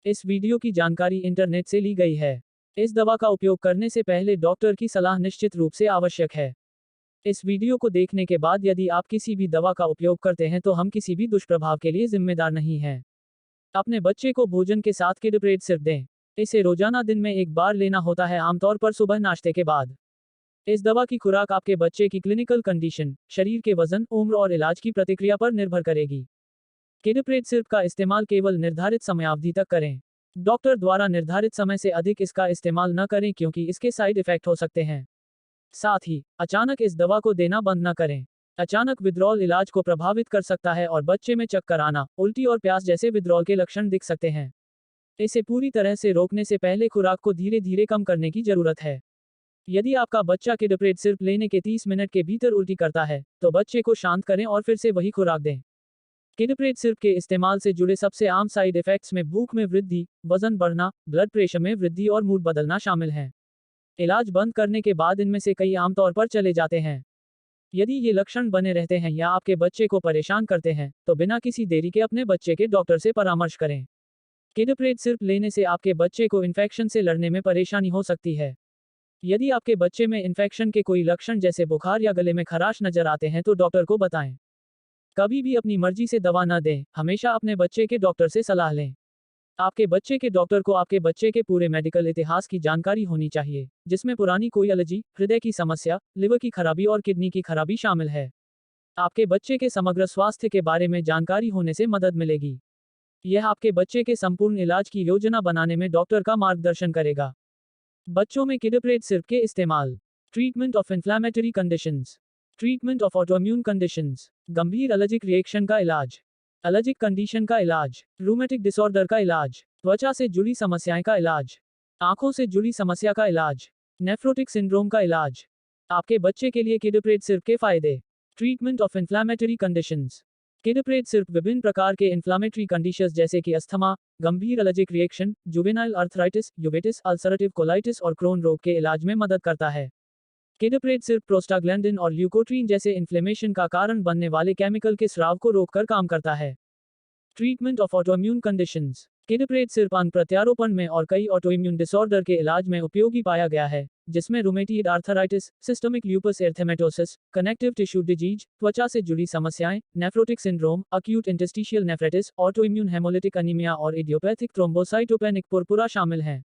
इस वीडियो की जानकारी इंटरनेट से ली गई है। इस दवा का उपयोग करने से पहले डॉक्टर की सलाह निश्चित रूप से आवश्यक है। इस वीडियो को देखने के बाद यदि आप किसी भी दवा का उपयोग करते हैं तो हम किसी भी दुष्प्रभाव के लिए जिम्मेदार नहीं हैं। अपने बच्चे को भोजन के साथ किडप्रेट सिर्फ दें। इसे रोजाना दिन में एक बार लेना होता है, आमतौर पर सुबह नाश्ते के बाद। इस दवा की खुराक आपके बच्चे की क्लिनिकल कंडीशन, शरीर के वजन, उम्र और इलाज की प्रतिक्रिया पर निर्भर करेगी। किडप्रेट सिर्फ का इस्तेमाल केवल निर्धारित समयावधि तक करें। डॉक्टर द्वारा निर्धारित समय से अधिक इसका इस्तेमाल न करें क्योंकि इसके साइड इफेक्ट हो सकते हैं। साथ ही अचानक इस दवा को देना बंद न करें। अचानक विथड्रॉल इलाज को प्रभावित कर सकता है और बच्चे में चक्कर आना, उल्टी और प्यास जैसे विथड्रॉल के लक्षण दिख सकते हैं। इसे पूरी तरह से रोकने से पहले खुराक को धीरे धीरे कम करने की जरूरत है। यदि आपका बच्चा किडप्रेट सिर्फ लेने के 30 मिनट के भीतर उल्टी करता है, तो बच्चे को शांत करें और फिर से वही खुराक दें। किडप्रेट सिर्फ के इस्तेमाल से जुड़े सबसे आम साइड इफेक्ट्स में भूख में वृद्धि, वजन बढ़ना, ब्लड प्रेशर में वृद्धि और मूड बदलना शामिल हैं। इलाज बंद करने के बाद इनमें से कई आमतौर पर चले जाते हैं। यदि ये लक्षण बने रहते हैं या आपके बच्चे को परेशान करते हैं, तो बिना किसी देरी के अपने बच्चे के डॉक्टर से परामर्श करें। किडप्रेट सिर्फ लेने से आपके बच्चे को इन्फेक्शन से लड़ने में परेशानी हो सकती है। यदि आपके बच्चे में इन्फेक्शन के कोई लक्षण जैसे बुखार या गले में खराश नजर आते हैं तो डॉक्टर को बताएं। कभी भी अपनी मर्जी से दवा न दें, हमेशा अपने बच्चे के डॉक्टर से सलाह लें। आपके बच्चे के डॉक्टर को आपके बच्चे के पूरे मेडिकल इतिहास की जानकारी होनी चाहिए, जिसमें पुरानी कोई एलर्जी, हृदय की समस्या, लिवर की खराबी और किडनी की खराबी शामिल है। आपके बच्चे के समग्र स्वास्थ्य के बारे में जानकारी होने से मदद मिलेगी। यह आपके बच्चे के संपूर्ण इलाज की योजना बनाने में डॉक्टर का मार्गदर्शन करेगा। बच्चों में किडप्रेट सिर्फ के इस्तेमाल। Treatment of inflammatory conditions, treatment of autoimmune conditions, गंभीर एलर्जिक रिएक्शन का इलाज, एलर्जिक कंडीशन का इलाज, रूमेटिक डिसऑर्डर का इलाज, त्वचा से जुड़ी समस्याएं का इलाज, आंखों से जुड़ी समस्या का इलाज, नेफ्रोटिक सिंड्रोम का इलाज। आपके बच्चे के लिए किडप्रेट सिर्फ के फायदे। Treatment of inflammatory conditions. किडप्रेट सिर्फ विभिन्न प्रकार के इन्फ्लेमेटरी कंडीशंस जैसे कि अस्थमा, गंभीर allergic reaction, juvenile arthritis, uveitis, ulcerative colitis और क्रोन रोग के इलाज में मदद करता है। किडप्रेट सिर्फ प्रोस्टाग्लैंडिन और ल्यूकोट्रीन जैसे इन्फ्लेमेशन का कारण बनने वाले केमिकल के स्राव को रोककर काम करता है। Treatment of autoimmune conditions. किडप्रेट सिर्फ अंग प्रत्यारोपण में और कई ऑटोइम्यून डिसऑर्डर के इलाज में उपयोगी पाया गया है, जिसमें rheumatoid arthritis, systemic lupus erythematosus, connective tissue disease, त्वचा से जुड़ी समस्याएं, nephrotic syndrome, acute interstitial nephritis, autoimmune haemolytic anaemia और इडियोपैथिक थ्रोम्बोसाइटोपेनिक पुरपुरा शामिल हैं।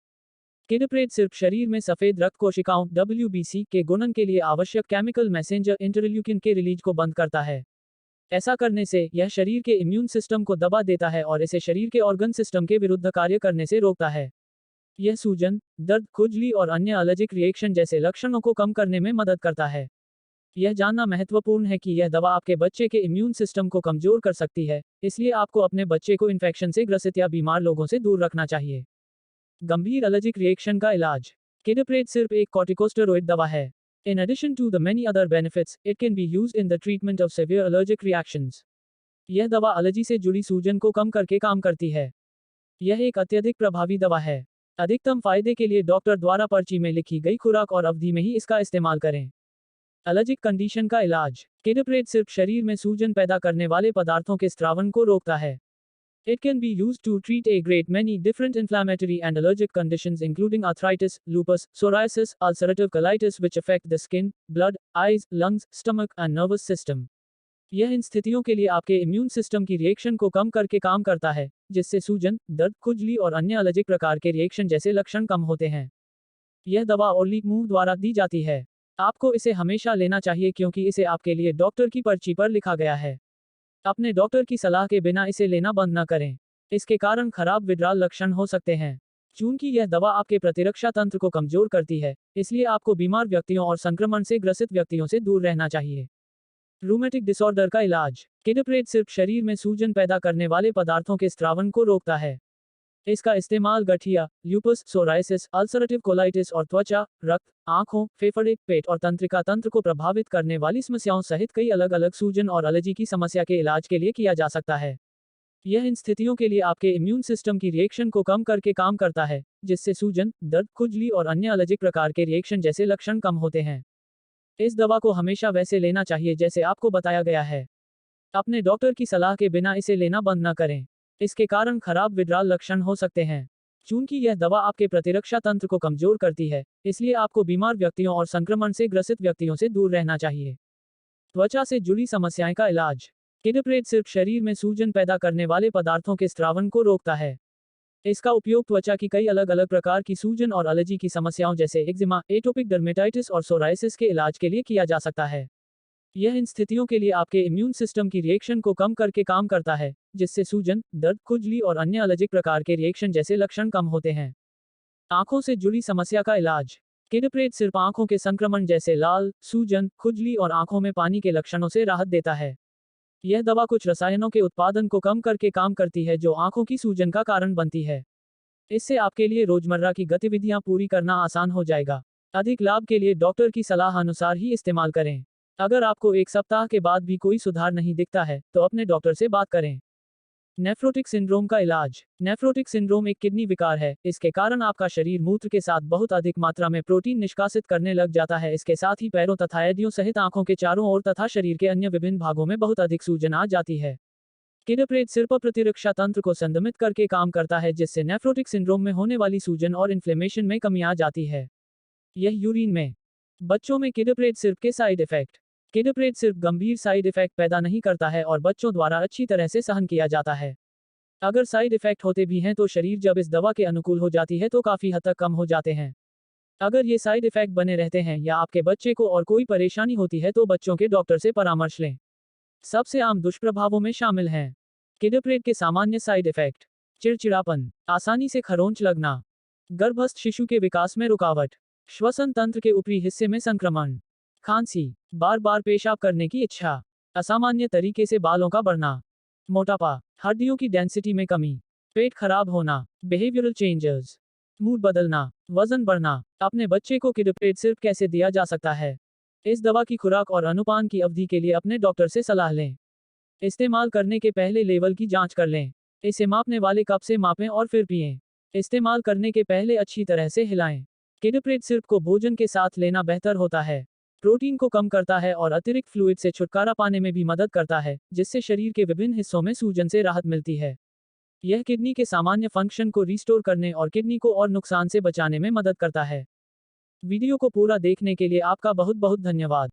किडप्रेट सिर्फ शरीर में सफेद रक्त कोशिकाओं WBC के गुणन के लिए आवश्यक केमिकल मैसेंजर इंटरल्यूकिन के रिलीज को बंद करता है। ऐसा करने से यह शरीर के इम्यून सिस्टम को दबा देता है और इसे शरीर के ऑर्गन सिस्टम के विरुद्ध कार्य करने से रोकता है। यह सूजन, दर्द, खुजली और अन्य एलर्जिक रिएक्शन जैसे लक्षणों को कम करने में मदद करता है। यह जानना महत्वपूर्ण है कि यह दवा आपके बच्चे के इम्यून सिस्टम को कमजोर कर सकती है, इसलिए आपको अपने बच्चे को इन्फेक्शन से ग्रसित या बीमार लोगों से दूर रखना चाहिए। गंभीर एलर्जिक रिएक्शन का इलाज। किडप्रेट सिर्फ एक कॉर्टिकोस्टेरॉइड दवा है। In addition to the many other benefits, it can be used in the treatment of severe allergic reactions. यह दवा एलर्जी से जुड़ी सूजन को कम करके काम करती है। यह एक अत्यधिक प्रभावी दवा है। अधिकतम फायदे के लिए डॉक्टर द्वारा पर्ची में लिखी गई खुराक और अवधि में ही इसका इस्तेमाल करें। एलर्जिक कंडीशन का इलाज। किडप्रेट सिर्फ शरीर में सूजन पैदा करने वाले पदार्थों के स्त्रावन को रोकता है। It can be used to treat a great many different inflammatory and allergic conditions including arthritis, lupus, psoriasis, ulcerative colitis which affect the skin, blood, eyes, lungs, stomach and nervous system. यह इन स्थितियों के लिए आपके immune system की reaction को कम करके काम करता है, जिससे सूजन, दर्द, खुजली और अन्य एलर्जिक प्रकार के रिएक्शन जैसे लक्षण कम होते हैं। यह दवा ओरली मुंह द्वारा दी जाती है। आपको इसे हमेशा लेना चाहिए क्योंकि इसे आपके लिए डॉक्टर की पर्ची पर लिखा गया है। अपने डॉक्टर की सलाह के बिना इसे लेना बंद न करें। इसके कारण खराब विड्राल लक्षण हो सकते हैं। चूंकि यह दवा आपके प्रतिरक्षा तंत्र को कमजोर करती है, इसलिए आपको बीमार व्यक्तियों और संक्रमण से ग्रसित व्यक्तियों से दूर रहना चाहिए। रूमेटिक डिसऑर्डर का इलाज। किडप्रेट सिर्फ शरीर में सूजन पैदा करने वाले पदार्थों के स्त्रावन को रोकता है। इसका इस्तेमाल गठिया, ल्यूपस, सोराइसिस, अल्सरेटिव कोलाइटिस और त्वचा, रक्त, आंखों, फेफड़े, पेट और तंत्रिका तंत्र को प्रभावित करने वाली समस्याओं सहित कई अलग अलग सूजन और एलर्जी की समस्या के इलाज के लिए किया जा सकता है। यह इन स्थितियों के लिए आपके इम्यून सिस्टम की रिएक्शन को कम करके काम करता है, जिससे सूजन, दर्द, खुजली और अन्य एलर्जिक प्रकार के रिएक्शन जैसे लक्षण कम होते हैं। इस दवा को हमेशा वैसे लेना चाहिए जैसे आपको बताया गया है। अपने डॉक्टर की सलाह के बिना इसे लेना बंद न करें। इसके कारण खराब विड्राल लक्षण हो सकते हैं। चूंकि यह दवा आपके प्रतिरक्षा तंत्र को कमजोर करती है, इसलिए आपको बीमार व्यक्तियों और संक्रमण से ग्रसित व्यक्तियों से दूर रहना चाहिए। त्वचा से जुड़ी समस्याएं का इलाज। किडप्रेट सिर्फ शरीर में सूजन पैदा करने वाले पदार्थों के स्त्रावन को रोकता है। इसका उपयोग त्वचा की कई अलग अलग प्रकार की सूजन और एलर्जी की समस्याओं जैसे एक्जिमा, एटोपिक डर्मेटाइटिस और सोराइसिस के इलाज के लिए किया जा सकता है। यह इन स्थितियों के लिए आपके इम्यून सिस्टम की रिएक्शन को कम करके काम करता है, जिससे सूजन, दर्द, खुजली और अन्य एलर्जिक प्रकार के रिएक्शन जैसे लक्षण कम होते हैं। आंखों से जुड़ी समस्या का इलाज। किडप्रेट सिर्फ आंखों के संक्रमण जैसे लाल, सूजन, खुजली और आंखों में पानी के लक्षणों से राहत देता है। यह दवा कुछ रसायनों के उत्पादन को कम करके काम करती है जो आंखों की सूजन का कारण बनती है। इससे आपके लिए रोजमर्रा की गतिविधियां पूरी करना आसान हो जाएगा। अधिक लाभ के लिए डॉक्टर की सलाह अनुसार ही इस्तेमाल करें। अगर आपको 1 सप्ताह के बाद भी कोई सुधार नहीं दिखता है, तो अपने डॉक्टर से बात करें। नेफ्रोटिक सिंड्रोम का इलाज। नेफ्रोटिक सिंड्रोम एक किडनी विकार है। इसके कारण आपका शरीर मूत्र के साथ बहुत अधिक मात्रा में प्रोटीन निष्कासित करने लग जाता है। इसके साथ ही पैरों तथा एडियों सहित आंखों के चारों ओर तथा शरीर के अन्य विभिन्न भागों में बहुत अधिक सूजन आ जाती है। किडप्रेट सिर्फ प्रतिरक्षा तंत्र को संदमित करके काम करता है, जिससे नेफ्रोटिक सिंड्रोम में होने वाली सूजन और इन्फ्लेमेशन में कमी आ जाती है। यह यूरिन में। बच्चों में किडप्रेट सिर्फ के साइड इफेक्ट। किडप्रेट सिर्फ गंभीर साइड इफेक्ट पैदा नहीं करता है और बच्चों द्वारा अच्छी तरह से सहन किया जाता है। अगर साइड इफेक्ट होते भी हैं तो शरीर जब इस दवा के अनुकूल हो जाती है तो काफी हद तक कम हो जाते हैं। अगर ये साइड इफेक्ट बने रहते हैं या आपके बच्चे को और कोई परेशानी होती है तो बच्चों के डॉक्टर से परामर्श लें। सबसे आम दुष्प्रभावों में शामिल हैं किडप्रेट के सामान्य साइड इफेक्ट। चिड़चिड़ापन, आसानी से खरोंच लगना, गर्भस्थ शिशु के विकास में रुकावट, श्वसन तंत्र के ऊपरी हिस्से में संक्रमण, खांसी, बार बार पेशाब करने की इच्छा, असामान्य तरीके से बालों का बढ़ना, मोटापा, हड्डियों की डेंसिटी में कमी, पेट खराब होना, बिहेवियरल चेंजेस, मूड बदलना, वजन बढ़ना। अपने बच्चे को किडप्रेट सिर्फ कैसे दिया जा सकता है? इस दवा की खुराक और अनुपान की अवधि के लिए अपने डॉक्टर से सलाह लें। इस्तेमाल करने के पहले लेवल की जांच कर लें। इसे मापने वाले कप से मापें और फिर पिएं। इस्तेमाल करने के पहले अच्छी तरह से हिलाएं। किडप्रेट सिर्फ को भोजन के साथ लेना बेहतर होता है। प्रोटीन को कम करता है और अतिरिक्त फ्लूइड से छुटकारा पाने में भी मदद करता है, जिससे शरीर के विभिन्न हिस्सों में सूजन से राहत मिलती है। यह किडनी के सामान्य फंक्शन को रिस्टोर करने और किडनी को और नुकसान से बचाने में मदद करता है। वीडियो को पूरा देखने के लिए आपका बहुत बहुत धन्यवाद।